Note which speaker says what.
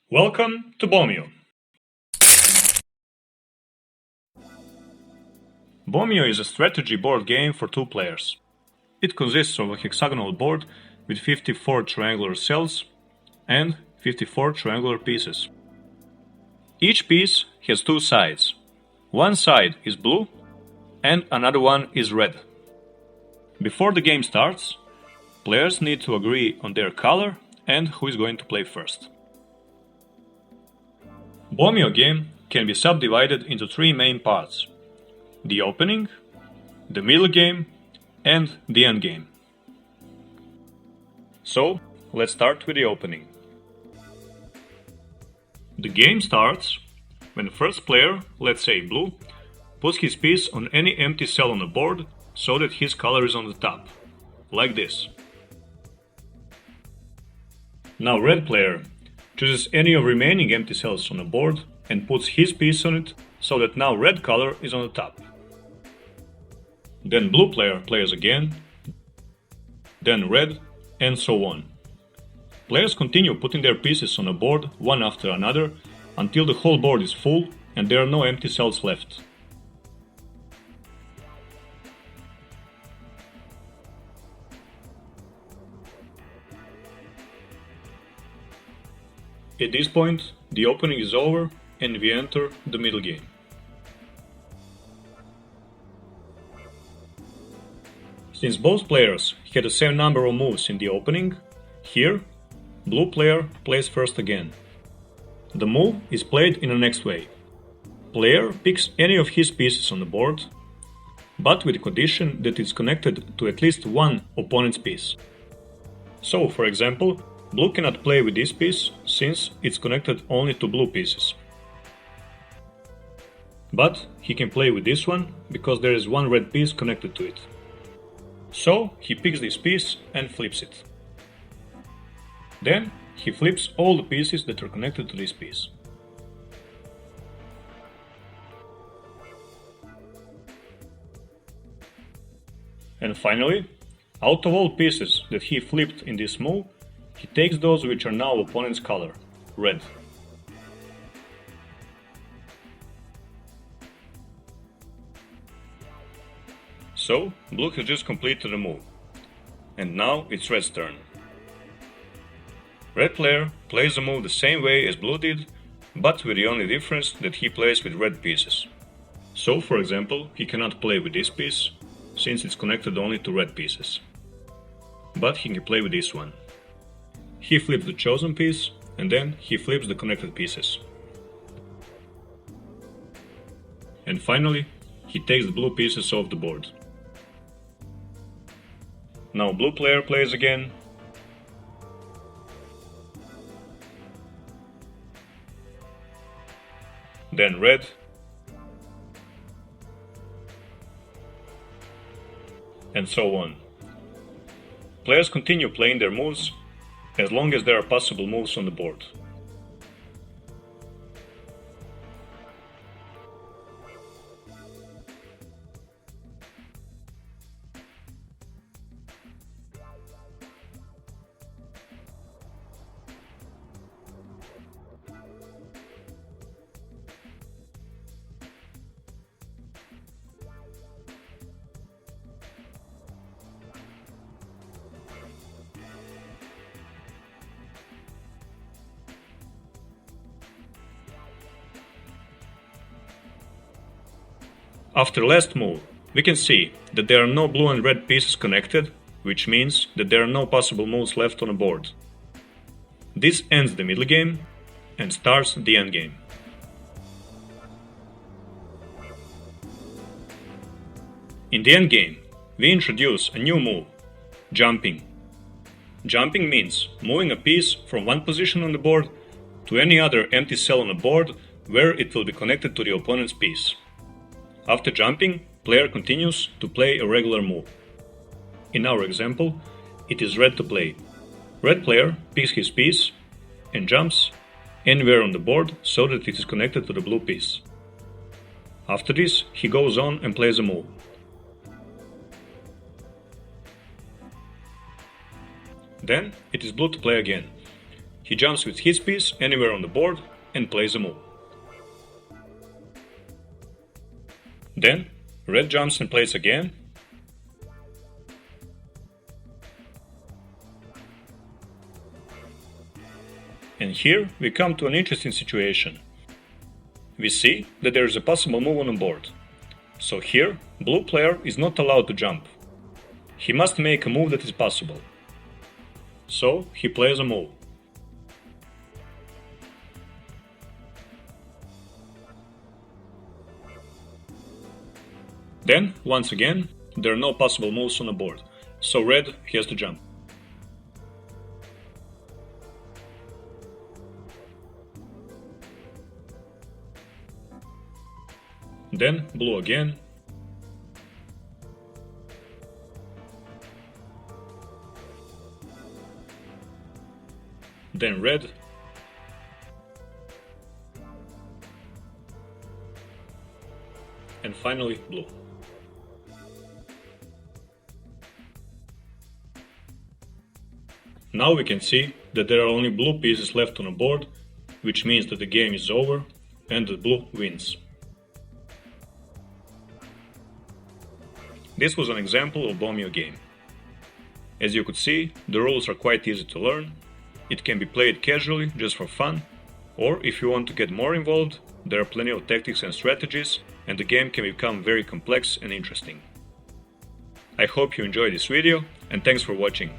Speaker 1: Welcome to BOMIO. BOMIO is a strategy board game for two players. It consists of a hexagonal board with 54 triangular cells and 54 triangular pieces. Each piece has two sides. One side is blue and another one is red. Before the game starts, players need to agree on their color and who is going to play first. BOMIO game can be subdivided into three main parts: the opening, the middle game, and the end game. So, let's start with the opening. The game starts when the first player, let's say blue, puts his piece on any empty cell on the board so that his color is on the top, like this. Now red player chooses any of remaining empty cells on the board and puts his piece on it so that now red color is on the top. Then blue player plays again, then red, and so on. Players continue putting their pieces on the board one after another until the whole board is full and there are no empty cells left. At this point, the opening is over and we enter the middle game. Since both players had the same number of moves in the opening, here, blue player plays first again. The move is played in the next way. Player picks any of his pieces on the board, but with the condition that it's connected to at least one opponent's piece. So, for example, blue cannot play with this piece since it's connected only to blue pieces. But he can play with this one because there is one red piece connected to it. So he picks this piece and flips it. Then he flips all the pieces that are connected to this piece. And finally, out of all pieces that he flipped in this move, he takes those which are now opponent's color, red. So, blue has just completed the move. And now it's red's turn. Red player plays the move the same way as blue did, but with the only difference that he plays with red pieces. So, for example, he cannot play with this piece, since it's connected only to red pieces. But he can play with this one. He flips the chosen piece, and then he flips the connected pieces. And finally, he takes the blue pieces off the board. Now blue player plays again. Then red. And so on. Players continue playing their moves as long as there are possible moves on the board. After last move, we can see that there are no blue and red pieces connected, which means that there are no possible moves left on the board. This ends the middle game and starts the end game. In the end game, we introduce a new move, jumping. Jumping means moving a piece from one position on the board to any other empty cell on the board where it will be connected to the opponent's piece. After jumping, player continues to play a regular move. In our example, it is red to play. Red player picks his piece and jumps anywhere on the board so that it is connected to the blue piece. After this, he goes on and plays a move. Then it is blue to play again. He jumps with his piece anywhere on the board and plays a move. Then, red jumps and plays again. And here we come to an interesting situation. We see that there is a possible move on the board. So here, blue player is not allowed to jump. He must make a move that is possible. So he plays a move. Then, once again, there are no possible moves on the board, so red has to jump. Then blue again. Then red. And finally blue. Now we can see that there are only blue pieces left on the board, which means that the game is over and that blue wins. This was an example of BOMIO game. As you could see, the rules are quite easy to learn. It can be played casually, just for fun, or if you want to get more involved, there are plenty of tactics and strategies, and the game can become very complex and interesting. I hope you enjoyed this video, and thanks for watching.